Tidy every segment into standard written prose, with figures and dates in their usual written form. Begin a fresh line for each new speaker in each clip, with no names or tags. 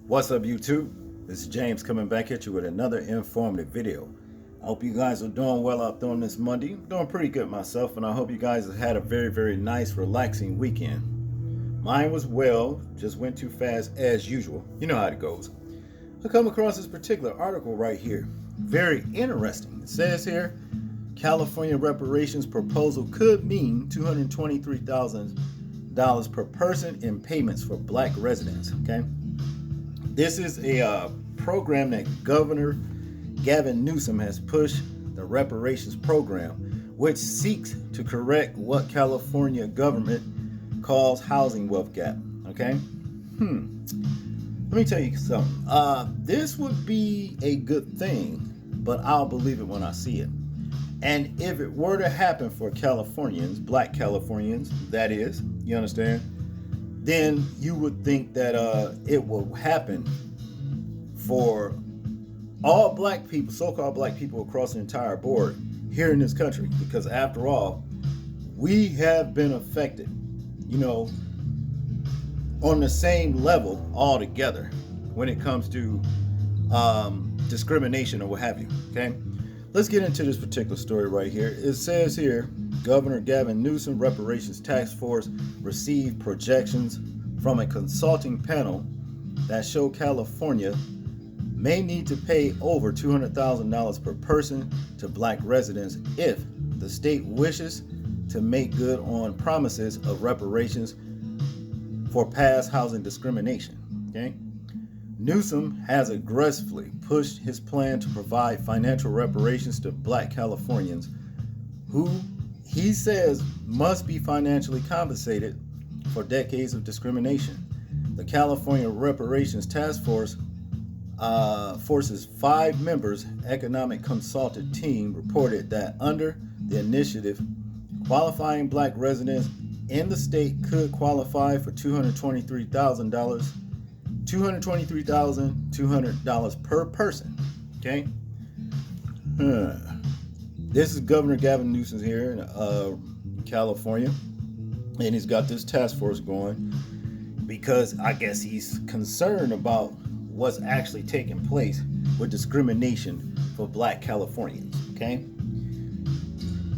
What's up, YouTube? This is James coming back at you with another informative video. I hope you guys are doing well out there on this Monday. I'm doing pretty good myself, and I hope you guys have had a very nice, relaxing weekend. Mine was well, just went too fast as usual. You know how it goes. I come across this particular article right here. Very interesting. It says here, California reparations proposal could mean $223,000 per person in payments for black residents. Okay. This is a program that Governor Gavin Newsom has pushed, the reparations program, which seeks to correct what California government calls housing wealth gap. Okay? Let me tell you something. This would be a good thing, but I'll believe it when I see it. And if it were to happen for Californians, black Californians, that is, you understand? Then you would think that it will happen for all black people, so-called black people across the entire board here in this country. Because after all, we have been affected, on the same level altogether when it comes to discrimination or what have you, okay? Let's get into this particular story right here. It says here, Governor Gavin Newsom reparations task force received projections from a consulting panel that show California may need to pay over $200,000 per person to black residents if the state wishes to make good on promises of reparations for past housing discrimination. Okay? Newsom has aggressively pushed his plan to provide financial reparations to black Californians who he says must be financially compensated for decades of discrimination. The California Reparations Task Force force's 5 members economic consultant team reported that under the initiative, qualifying black residents in the state could qualify for $223,200 per person. Okay? This is Governor Gavin Newsom here in California, and he's got this task force going because I guess he's concerned about what's actually taking place with discrimination for black Californians. Okay?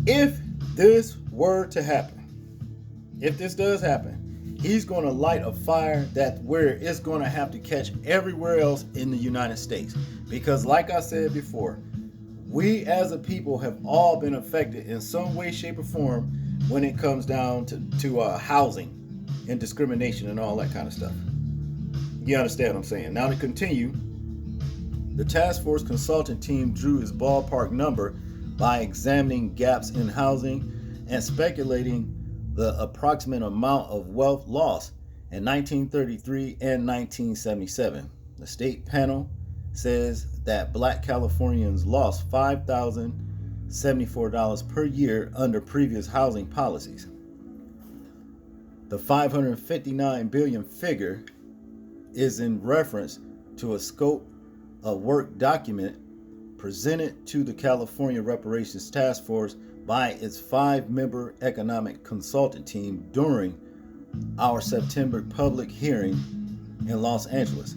If this were to happen, if this does happen, he's going to light a fire that where it's going to have to catch everywhere else in the United States. Because like I said before, we as a people have all been affected in some way, shape, or form when it comes down to housing and discrimination and all that kind of stuff. You understand what I'm saying? Now to continue, the task force consultant team drew his ballpark number by examining gaps in housing and speculating the approximate amount of wealth lost in 1933 and 1977. The state panel says that black Californians lost $5,074 per year under previous housing policies. The $559 billion figure is in reference to a scope of work document presented to the California Reparations Task Force by its 5-member economic consultant team during our September public hearing in Los Angeles.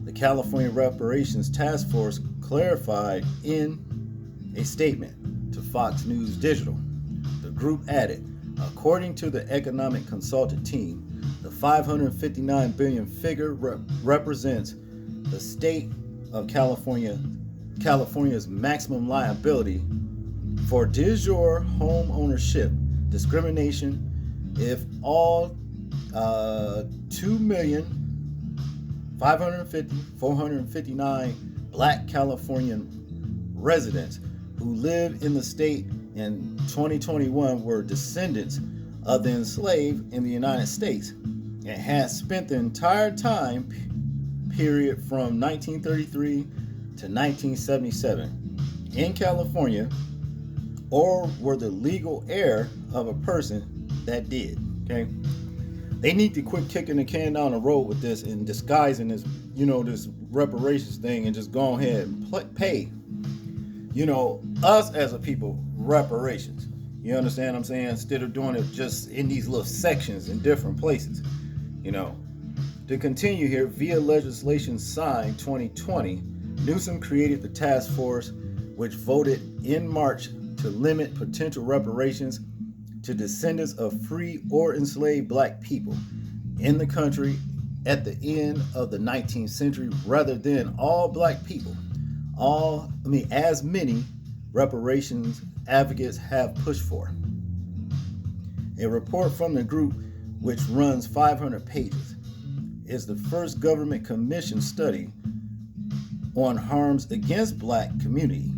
The California Reparations Task Force clarified in a statement to Fox News Digital. The group added, according to the economic consultant team, the $559 billion figure represents the state of California's maximum liability for de jure home ownership discrimination if all 2,550,459 black Californian residents who live in the state in 2021 were descendants of the enslaved in the United States and had spent the entire time period from 1933 to 1977 in California, or were the legal heir of a person that did. Okay, they need to quit kicking the can down the road with this and disguising this, this reparations thing, and just go ahead and pay, us as a people reparations. You understand what I'm saying? Instead of doing it just in these little sections in different places, To continue here, via legislation signed 2020, Newsom created the task force which voted in March to limit potential reparations to descendants of free or enslaved black people in the country at the end of the 19th century rather than all black people. As many reparations advocates have pushed for. A report from the group, which runs 500 pages, is the first government commission study on harms against the black community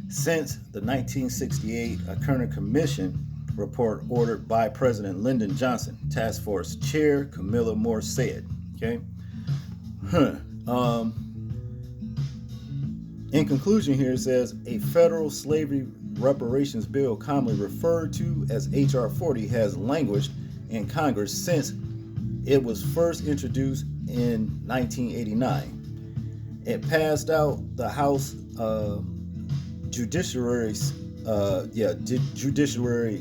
since the 1968 Kerner Commission report ordered by President Lyndon Johnson. Task Force Chair Camilla Moore said, okay? In conclusion here, it says, a federal slavery reparations bill, commonly referred to as H.R. 40, has languished in Congress since it was first introduced in 1989. It passed out the House Judiciary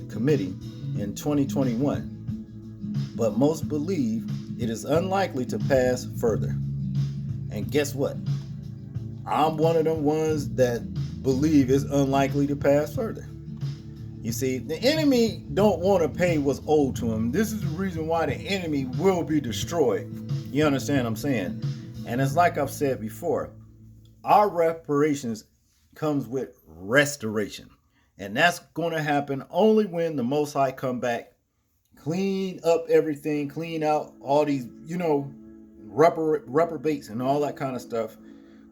Committee in 2021, but most believe it is unlikely to pass further. And guess what? I'm one of them ones that believe it's unlikely to pass further. You see, the enemy don't want to pay what's owed to him. This is the reason why the enemy will be destroyed. You understand what I'm saying? And it's like I've said before, our reparations comes with restoration. And that's going to happen only when the Most High come back, clean up everything, clean out all these, reprobates and all that kind of stuff,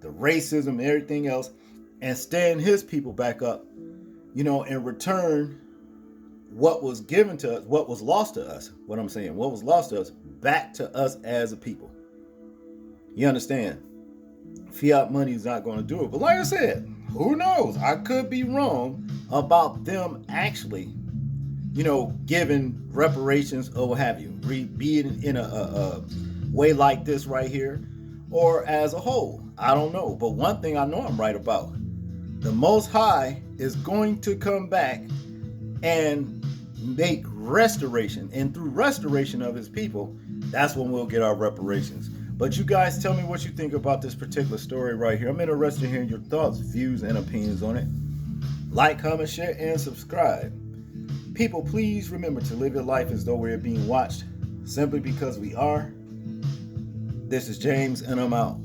the racism and everything else, and stand his people back up, and return what was given to us, what was lost to us, what was lost to us, back to us as a people. You understand? Fiat money is not going to do it. But like I said, who knows? I could be wrong about them actually, giving reparations or what have you, be it in a way like this right here, or as a whole. I don't know. But one thing I know I'm right about, the Most High is going to come back and make restoration. And through restoration of his people, that's when we'll get our reparations. But you guys tell me what you think about this particular story right here. I'm interested in hearing your thoughts, views, and opinions on it. Like, comment, share, and subscribe. People, please remember to live your life as though we're being watched, simply because we are. This is James, and I'm out.